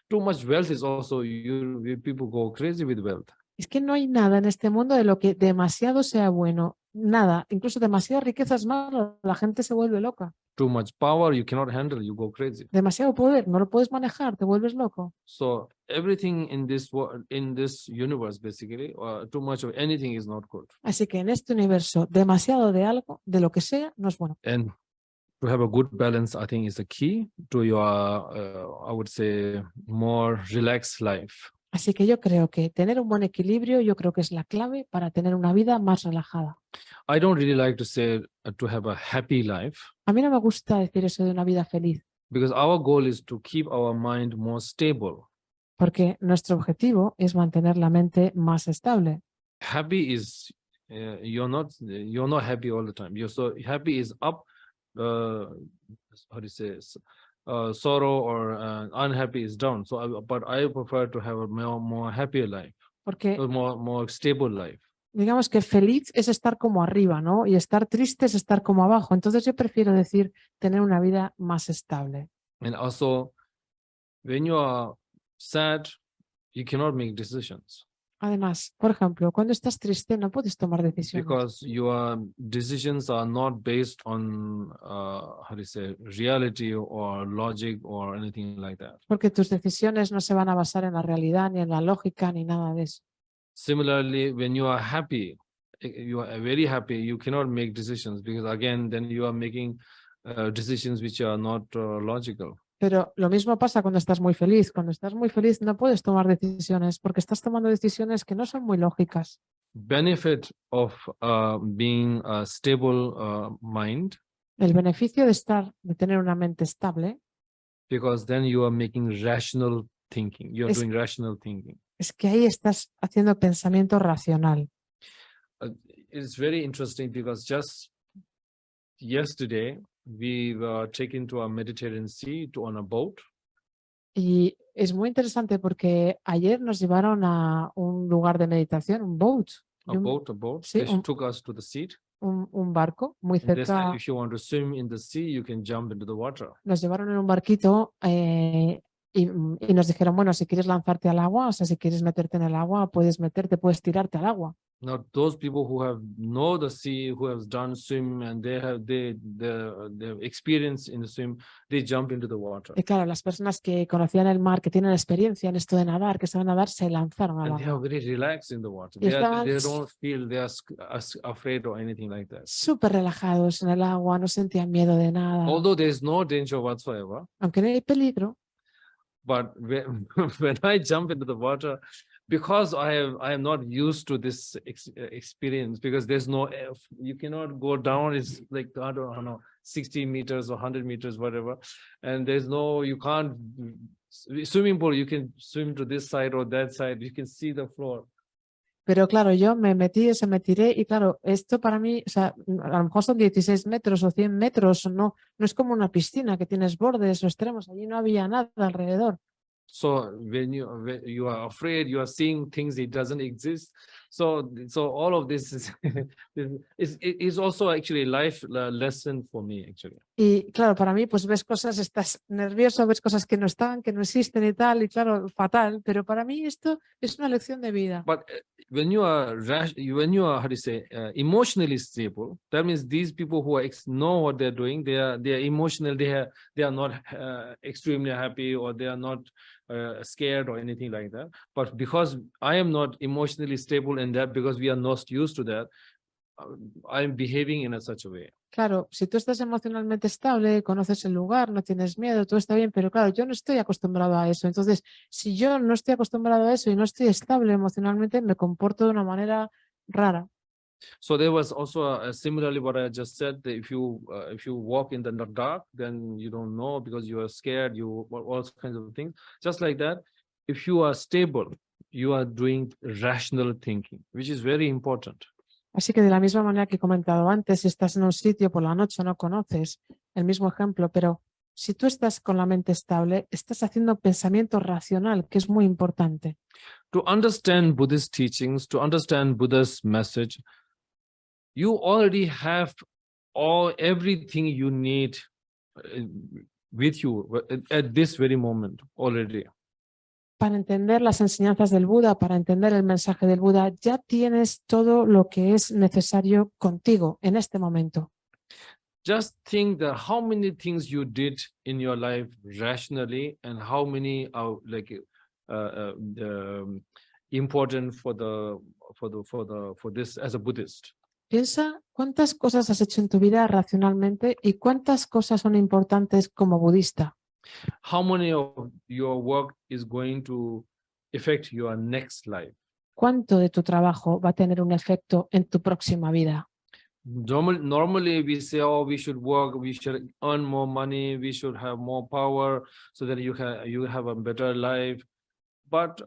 too much wealth is also people go crazy with wealth. Es que no hay nada en este mundo de lo que demasiado sea bueno. Nada. Incluso demasiada riqueza es malo. La gente se vuelve loca. Too much power you cannot handle, you go crazy. Demasiado poder, no lo puedes manejar, te vuelves loco. So everything in this world, in this universe, basically, too much of anything is not good. Así que en este universo, demasiado de algo, de lo que sea, no es bueno. And to have a good balance, I think, is the key to your, I would say, more relaxed life. Así que yo creo que tener un buen equilibrio, yo creo que es la clave para tener una vida más relajada. I don't really like to say to have a happy life. A mí no me gusta decir eso de una vida feliz. Because our goal is to keep our mind more stable. Porque nuestro objetivo es mantener la mente más estable. Happy is you're not happy all the time. You're so happy is up. How do you say? Sorrow or unhappy is down. So, but I prefer to have a more happier life, Porque more stable life. Digamos que feliz es estar como arriba, ¿no? Y estar triste es estar como abajo. Entonces yo prefiero decir tener una vida más estable. And also, when you are sad, you cannot make decisions. Además, por ejemplo, cuando estás triste no puedes tomar decisiones. Because your decisions are not based on how do you say, reality or logic or anything like that. Porque tus decisiones no se van a basar en la realidad, ni en la lógica, ni nada de eso. Similarly, when you are happy, you are very happy, you cannot make decisions because again, then you are making decisions which are not logical. Pero lo mismo pasa cuando estás muy feliz. Cuando estás muy feliz no puedes tomar decisiones porque estás tomando decisiones que no son muy lógicas. Benefit of being a stable mind. El beneficio de tener una mente estable. Because then you are making rational thinking. You are doing rational thinking. Es que ahí estás haciendo pensamiento racional. It's very interesting because just yesterday we were taken to a Mediterranean Sea on a boat. Y es muy interesante porque ayer nos llevaron a un lugar de meditación, un boat. A boat. Sí, They took us to the sea. Un barco muy cerca. If you want to swim in the sea, you can jump into the water. Nos llevaron en un barquito y nos dijeron, bueno, si quieres lanzarte al agua, o sea, si quieres meterte en el agua, puedes tirarte al agua. Now, those people who have know the sea, who have done swim, and they have the experience in the swim, they jump into the water. Y claro, las personas que conocían el mar, que tienen experiencia en esto de nadar, que saben nadar, se lanzaron al And they are agua. very relaxed in the water. Y They don't feel they are afraid or anything like that. Súper relajados en el agua, no sentían miedo de nada. Although there is no danger whatsoever. Aunque no hay peligro. But when I jump into the water, because I am not used to this experience, because there's no, you cannot go down. It's like, I don't know, 60 meters or 100 meters, whatever. And there's no, you can't, swimming pool, you can swim to this side or that side. You can see the floor. Pero claro, yo me tiré y claro, esto para mí, o sea, a lo mejor son 16 metros o 100 metros, no es como una piscina que tienes bordes o extremos, allí no había nada alrededor. So when you are afraid, you are seeing things, it doesn't exist. So all of this is also actually a life lesson for me, actually. Y claro, para mí, pues ves cosas, estás nervioso, ves cosas que no están, que no existen y tal, y claro, fatal. Pero para mí esto es una lección de vida. But when you are when you are, how do you say, emotionally stable, that means these people who know what they're doing, they are emotional, they are not extremely happy, or they are not scared or anything like that. But because I am not emotionally stable in that, because we are not used to that, I am behaving in such a way. Claro, si tú estás emocionalmente estable, conoces el lugar, no tienes miedo, todo está bien, pero claro, yo no estoy acostumbrado a eso. Entonces, si yo no estoy acostumbrado a eso y no estoy estable emocionalmente, me comporto de una manera rara. So there was also similarly what I just said, that if you walk in the dark, then you don't know because you are scared, you all kinds of things. Just like that, if you are stable, you are doing rational thinking, which is very important. Así que de la misma manera que he comentado antes, si estás en un sitio por la noche, no conoces el mismo ejemplo, pero si tú estás con la mente estable, estás haciendo pensamiento racional, que es muy importante. To understand Buddhist teachings, to understand Buddha's message, you already have everything you need with you at this very moment already. Para entender las enseñanzas del Buda, para entender el mensaje del Buda, ya tienes todo lo que es necesario contigo en este momento. Just think that how many things you did in your life rationally, and how many are like important for this as a Buddhist. Piensa cuántas cosas has hecho en tu vida racionalmente y cuántas cosas son importantes como budista. How many of your work is going to affect your next life? ¿Cuánto de tu trabajo va a tener un efecto en tu próxima vida? Normally we say, oh, we should work, we should earn more money, we should have more power so that you have a better life. But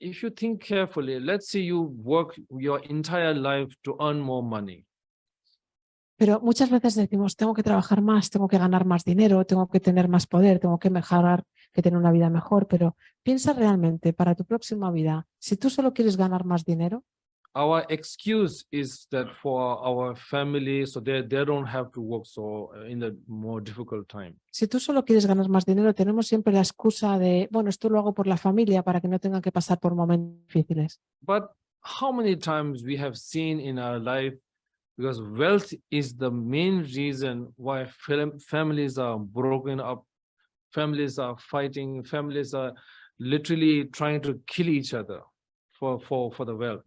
if you think carefully, let's say you work your entire life to earn more money. Pero muchas veces decimos, tengo que trabajar más, tengo que ganar más dinero, tengo que tener más poder, tengo que mejorar, que tener una vida mejor. Pero piensa realmente para tu próxima vida, si tú solo quieres ganar más dinero. Our excuse is that for our family, so they don't have to work so in a more difficult time. Si tú solo quieres ganar más dinero, tenemos siempre la excusa de, bueno, esto lo hago por la familia para que no tengan que pasar por momentos difíciles. But how many times we have seen in our life, because wealth is the main reason why families are broken up, families are fighting, families are literally trying to kill each other for the wealth.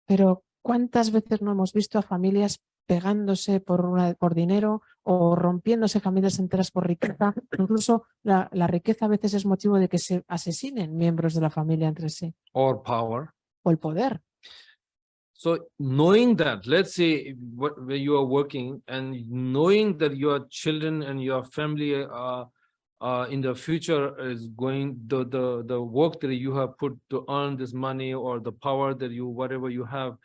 Pero ¿cuántas veces no hemos visto a familias pegándose por dinero o rompiéndose familias enteras por riqueza? Incluso la riqueza a veces es motivo de que se asesinen miembros de la familia entre sí. Or power. O el poder. So knowing that, let's say where you are working, and knowing that your children and your family in the future is going, the work that you have put to earn this money, or the power that whatever you have,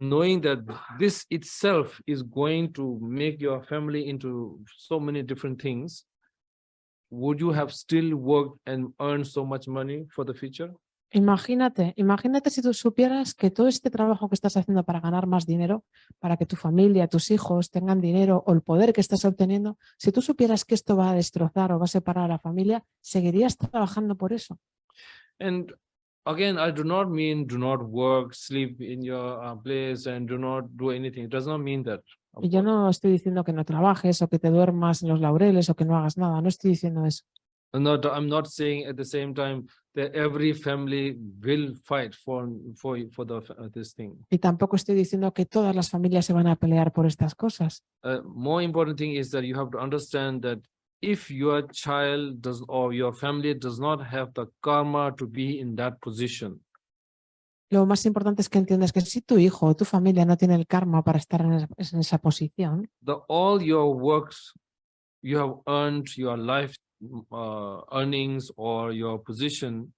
knowing that this itself is going to make your family into so many different things, would you have still worked and earned so much money for the future? Imagínate si tú supieras que todo este trabajo que estás haciendo para ganar más dinero, para que tu familia, tus hijos tengan dinero, o el poder que estás obteniendo, si tú supieras que esto va a destrozar o va a separar a la familia, ¿seguirías trabajando por eso? And again, I do not mean do not work, sleep in your place, and do not do anything. It does not mean that. Y yo no estoy diciendo que no trabajes o que te duermas en los laureles o que no hagas nada, no estoy diciendo eso. I'm not saying at the same time that every family will fight for this thing. Y tampoco estoy diciendo que todas las familias se van a pelear por estas cosas. More important thing is that you have to understand that if your child does, or your family does not have the karma to be in that position. Lo más importante es que entiendas que si tu hijo o tu familia no tiene el karma para estar en esa posición, All your works you have earned, your life earnings or your position,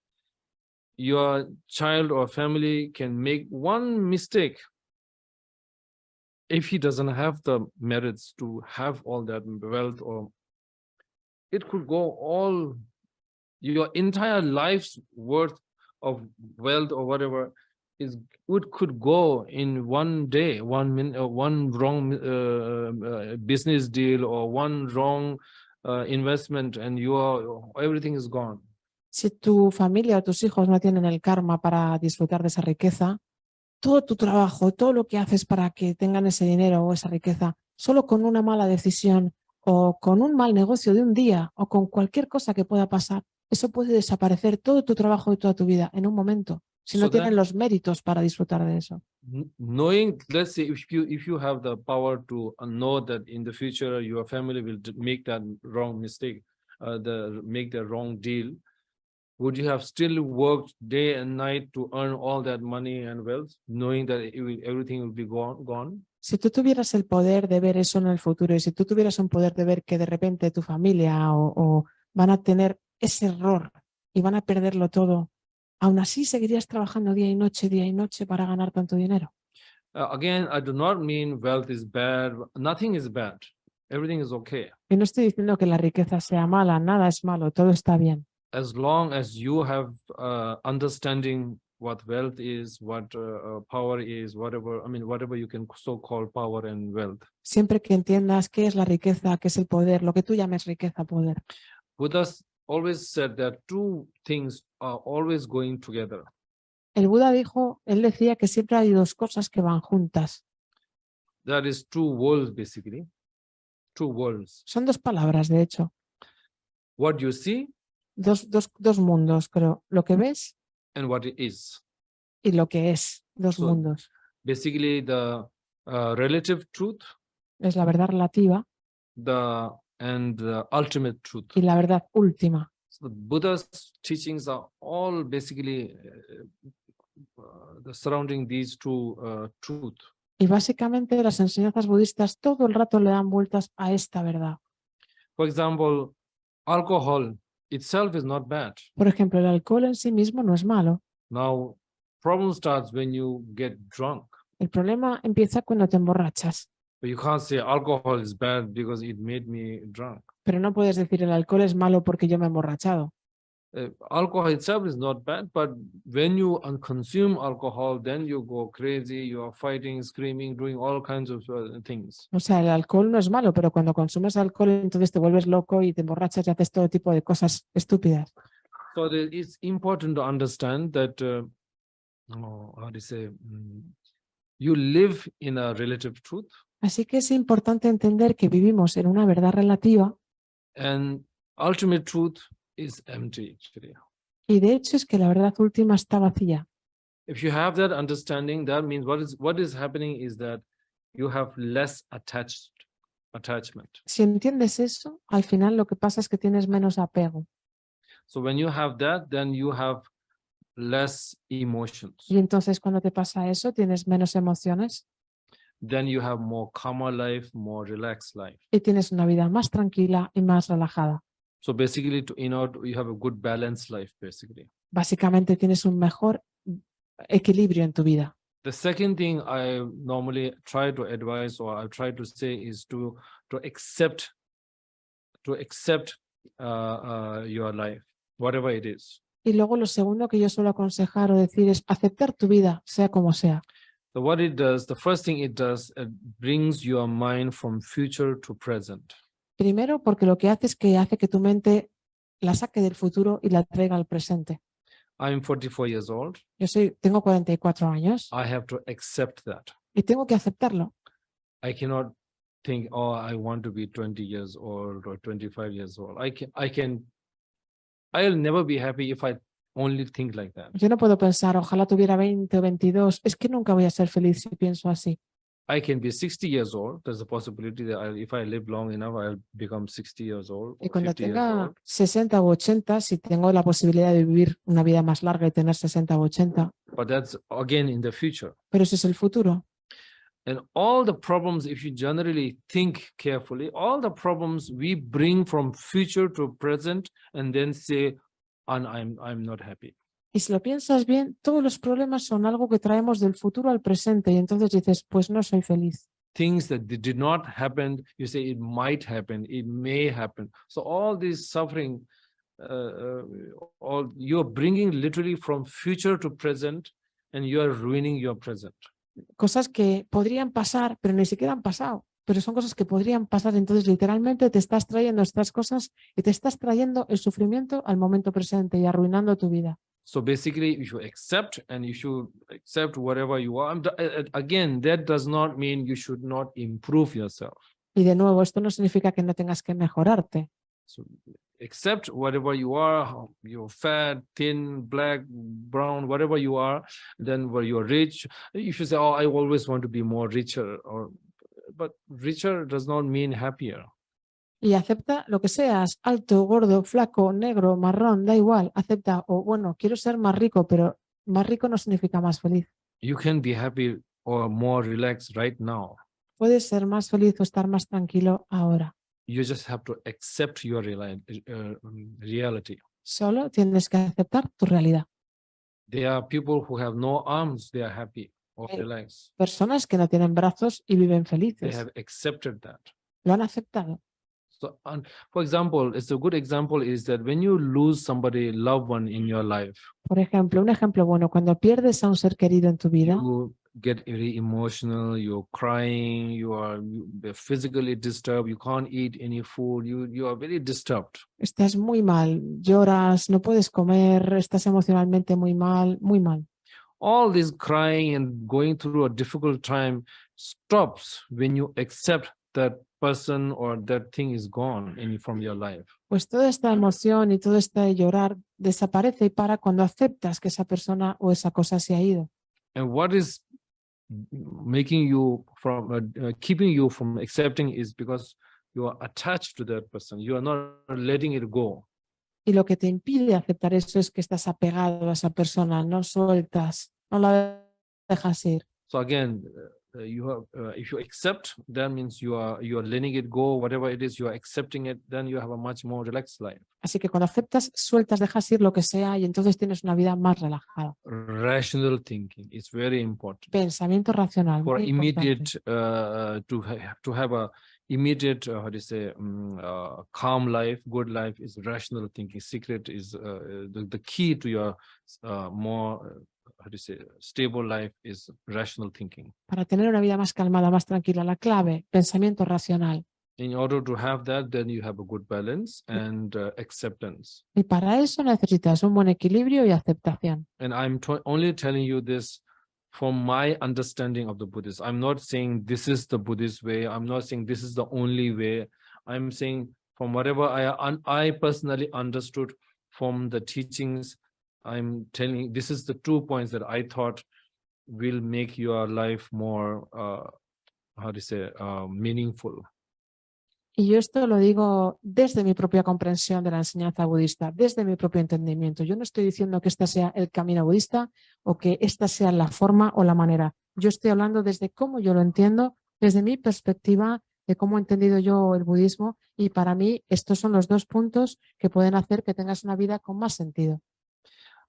your child or family can make one mistake. If he doesn't have the merits to have all that wealth, or it could go all your entire life's worth of wealth or whatever, could go in one day, one wrong business deal or one wrong investment, and everything is gone. Si tu familia o tus hijos no tienen el karma para disfrutar de esa riqueza, todo tu trabajo, todo lo que haces para que tengan ese dinero o esa riqueza, solo con una mala decisión o con un mal negocio de un día o con cualquier cosa que pueda pasar, eso puede desaparecer todo tu trabajo y toda tu vida en un momento, si no tienen los méritos para disfrutar de eso. Knowing, let's say, if you have the power to know that in the future your family will make that wrong mistake, make the wrong deal, would you have still worked day and night to earn all that money and wealth, knowing that everything will be gone? Si tú tuvieras el poder de ver eso en el futuro y si tú tuvieras un poder de ver que de repente tu familia o van a tener ese error y van a perderlo todo, aún así seguirías trabajando día y noche para ganar tanto dinero. Again, I do not mean wealth is bad. Nothing is bad. Everything is okay. Y no estoy diciendo que la riqueza sea mala, nada es malo, todo está bien. As long as you have understanding what wealth is, what power is, whatever you can so-called power and wealth. Siempre que entiendas qué es la riqueza, qué es el poder, lo que tú llames riqueza, poder. Buddhas always said that two things are always going together. El Buda dijo, él decía que siempre hay dos cosas que van juntas. That is two worlds, basically. Two worlds. Son dos palabras, de hecho. What you see. Dos mundos, creo. Lo que ves and what it is. Y lo que es. Dos mundos. Basically, the relative truth. Es la verdad relativa. And the ultimate truth. Y la verdad última. So the Buddha's teachings are all basically surrounding these two truths. Y básicamente las enseñanzas budistas todo el rato le dan vueltas a esta verdad. For example, alcohol itself is not bad. Por ejemplo, el alcohol en sí mismo no es malo. Now, problem starts when you get drunk. El problema empieza cuando te emborrachas. But you can't say alcohol is bad because it made me drunk. Pero no puedes decir el alcohol es malo porque yo me he emborrachado. Alcohol itself is not bad, but when you consume alcohol, then you go crazy, you are fighting, screaming, doing all kinds of things. O sea, el alcohol no es malo, pero cuando consumes alcohol, entonces te vuelves loco y te emborrachas y haces todo tipo de cosas estúpidas. So it's important to understand that, you live in a relative truth. Así que es importante entender que vivimos en una verdad relativa. And ultimate truth is empty, actually. Y de hecho es que la verdad última está vacía. If you have that understanding, that means what is happening is that you have less attachment. Si entiendes eso, al final lo que pasa es que tienes menos apego. So when you have that, then you have less emotions. Y entonces cuando te pasa eso, tienes menos emociones. Then you have more calmer life, more relaxed life. Y tienes una vida más tranquila y más relajada. So basically, you have a good balanced life, basically. Básicamente tienes un mejor equilibrio en tu vida. The second thing I normally try to advise or I try to say is to accept your life, whatever it is. Y luego lo segundo que yo suelo aconsejar o decir es aceptar tu vida, sea como sea. So what it does, the first thing it does, it brings your mind from future to present. Primero, porque lo que hace es que hace que tu mente la saque del futuro y la traiga al presente. I'm 44 years old. Tengo 44 años. I have to accept that. Y tengo que aceptarlo. I cannot think, oh, I want to be 20 years old or 25 years old. I'll never be happy if I only think like that. Yo no puedo pensar, ojalá tuviera 20 o 22. Es que nunca voy a ser feliz si pienso así. I can be 60 years old. There's a possibility that if I live long enough, I'll become 60 years old. Y cuando 50 years tenga old. 60 u 80, si tengo la posibilidad de vivir una vida más larga y tener 60 u 80. But that's again in the future. Pero ese es el futuro. And all the problems, if you generally think carefully, all the problems we bring from future to present and then say, and I'm not happy. Y si lo piensas bien, todos los problemas son algo que traemos del futuro al presente y entonces dices, pues no soy feliz. Things that did not happen, you say it might happen, it may happen. So all this suffering, all you're bringing literally from future to present, and you are ruining your present. Cosas que podrían pasar, pero ni siquiera han pasado. Pero son cosas que podrían pasar. Entonces, literalmente te estás trayendo estas cosas y te estás trayendo el sufrimiento al momento presente y arruinando tu vida. So basically, you should accept, and you should accept whatever you are. Again, that does not mean you should not improve yourself. Y de nuevo, esto no significa que no tengas que mejorarte. So accept whatever you are, you're fat, thin, black, brown, whatever you are. Then where you're rich, you should say, oh, I always want to be more richer. But richer does not mean happier. Y acepta lo que seas, alto, gordo, flaco, negro, marrón, da igual, acepta. O bueno, quiero ser más rico, pero más rico no significa más feliz. You can be happy or more relaxed right now. Puedes ser más feliz o estar más tranquilo ahora. You just have to accept your reality. Solo tienes que aceptar tu realidad. There are people who have no arms, they are happy or relaxed. Personas que no tienen brazos y viven They felices. have accepted that. Lo han aceptado. So, for example, it's a good example is that when you lose somebody loved one in your life, Por ejemplo, un ejemplo bueno, cuando pierdes a un ser querido en tu vida, you get very emotional, you're crying, you're physically disturbed, you can't eat any food, you are very disturbed. estás muy mal, lloras, no puedes comer, estás emocionalmente muy mal, muy mal. All this crying and going through a difficult time stops when you accept that person or that thing is gone from your life. Pues toda esta emoción y todo este llorar desaparece y para cuando aceptas que esa persona o esa cosa se ha ido. And what is making you from keeping you from accepting is because you are attached to that person. You are not letting it go. Y lo que te impide aceptar eso es que estás apegado a esa persona, no sueltas, no la dejas ir. So again, if you accept, that means you are letting it go. Whatever it is, you are accepting it. Then you have a much more relaxed life. Así que cuando aceptas, sueltas, dejas ir lo que sea y entonces tienes una vida más relajada. Rational thinking is very important. Pensamiento racional. For muy immediate, importante. to have a immediate, calm life, good life is rational thinking. Secret is the key to your more, stable life is rational thinking. Para tener una vida más calmada, más tranquila, la clave, pensamiento racional. In order to have that, then you have a good balance and acceptance. Y para eso necesitas un buen equilibrio y aceptación. And I'm only telling you this from my understanding of the Buddhist. I'm not saying this is the Buddhist way. I'm not saying this is the only way. I'm saying from whatever I personally understood from the teachings, I'm telling this is the 2 points that I thought will make your life more, meaningful. Y yo esto lo digo desde mi propia comprensión de la enseñanza budista, desde mi propio entendimiento. Yo no estoy diciendo que este sea el camino budista o que esta sea la forma o la manera. Yo estoy hablando desde cómo yo lo entiendo, desde mi perspectiva de cómo he entendido yo el budismo, y para mí estos son los 2 puntos que pueden hacer que tengas una vida con más sentido.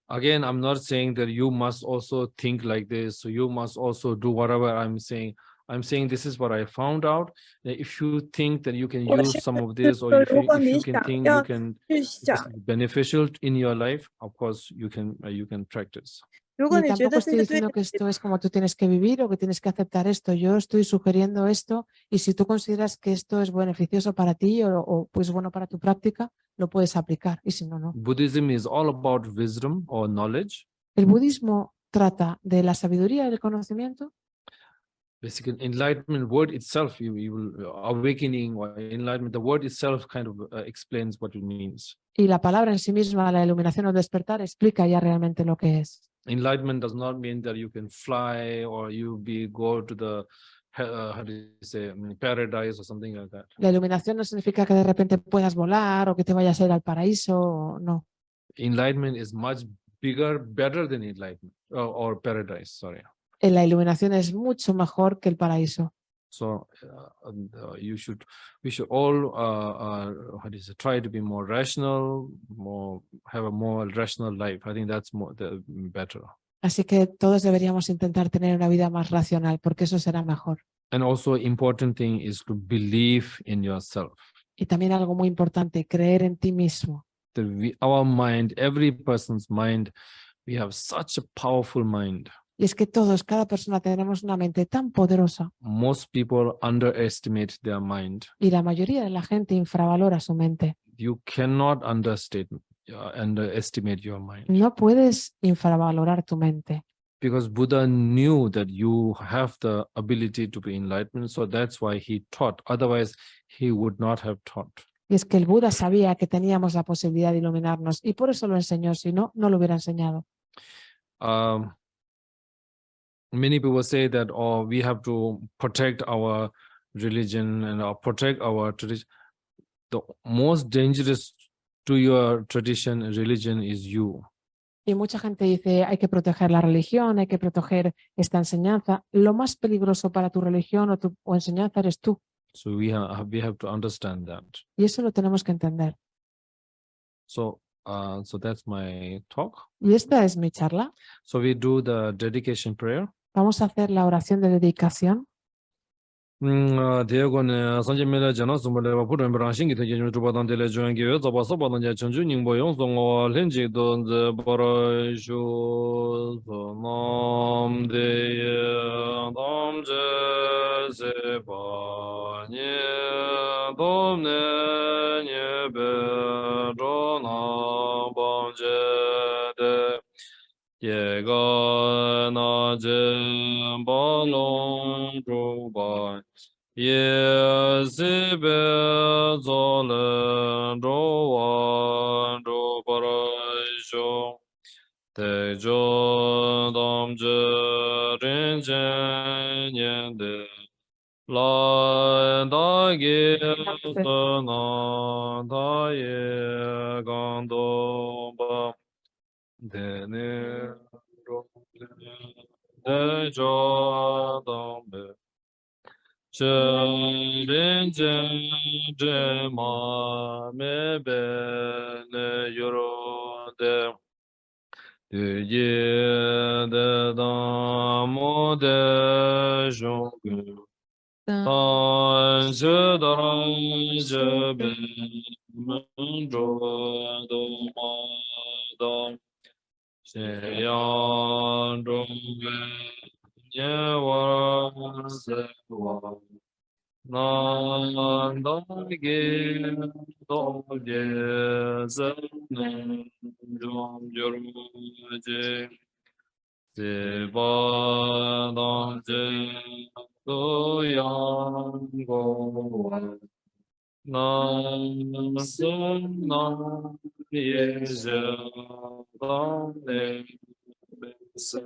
Again, I'm not saying that you must also think like this, so you must also do whatever I'm saying. I'm saying this is what I found out. If you think that you can use some of this, or if you can think you can, it's beneficial in your life, of course you can practice. Y tampoco estoy diciendo que esto es como tú tienes que vivir o que tienes que aceptar esto. Yo estoy sugiriendo esto, y si tú consideras que esto es beneficioso para ti o pues bueno para tu práctica, lo puedes aplicar, y si no, no. Buddhism is all about wisdom or knowledge. El budismo trata de la sabiduría y el conocimiento. Basically, enlightenment word itself, awakening or enlightenment, the word itself kind of explains what it means. Y la palabra en sí misma, la iluminación o despertar, explica ya realmente lo que es. Enlightenment does not mean that you can fly or go to the paradise or something like that. La iluminación no significa que de repente puedas volar o que te vayas a ir al paraíso, no. Enlightenment is much bigger, better than enlightenment or paradise. Sorry. La iluminación es mucho mejor que el paraíso. So we should all try to be more rational, have a more rational life. I think that's better. Así que todos deberíamos intentar tener una vida más racional, porque eso será mejor. And also important thing is to believe in yourself. Y también algo muy importante, creer en ti mismo. Our mind, every person's mind, we have such a powerful mind. Y es que todos, cada persona tenemos una mente tan poderosa Most people underestimate their mind. y la mayoría de la gente infravalora su mente. You cannot underestimate your mind. No puedes infravalorar tu mente. Because Buddha knew that you have the ability to be enlightened, so that's why he taught. Otherwise, he would not have taught. Y es que el Buda sabía que teníamos la posibilidad de iluminarnos y por eso lo enseñó, si no, no lo hubiera enseñado. Many people say that, oh, we have to protect our religion and protect our tradition. The most dangerous to your tradition, religion, is you. Y mucha gente dice, hay que proteger la religión, hay que proteger esta enseñanza. Lo más peligroso para tu religión o enseñanza eres tú. So we have to understand that. Y eso lo tenemos que entender. So that's my talk. Y esta es mi charla. So we do the dedication prayer. Vamos a hacer la oración de dedicación. 대거는 선제매라 전화 숨벌레와 부른 브랑싱기 되게 좀 주바단 텔레 조연기 저바서 바단자 전주 닝보 용송어 렌지도 버러쇼 소놈데 담제 세바니 domne 예베로나 범제데 예가 나제 발롱 주바 예스베 졸레 로와 로바라쇼 대조 담제 렌제년데 라다게 서나 다예 간도바 데네 대조담베 셔렌제 제마메베네 요로데 예데다모데 종구 단저다란저베 문조도마다 세양종베 예와세와 난다게 도제스는 좀조르제 제바당제 도양고와 나선나 예제당네 베세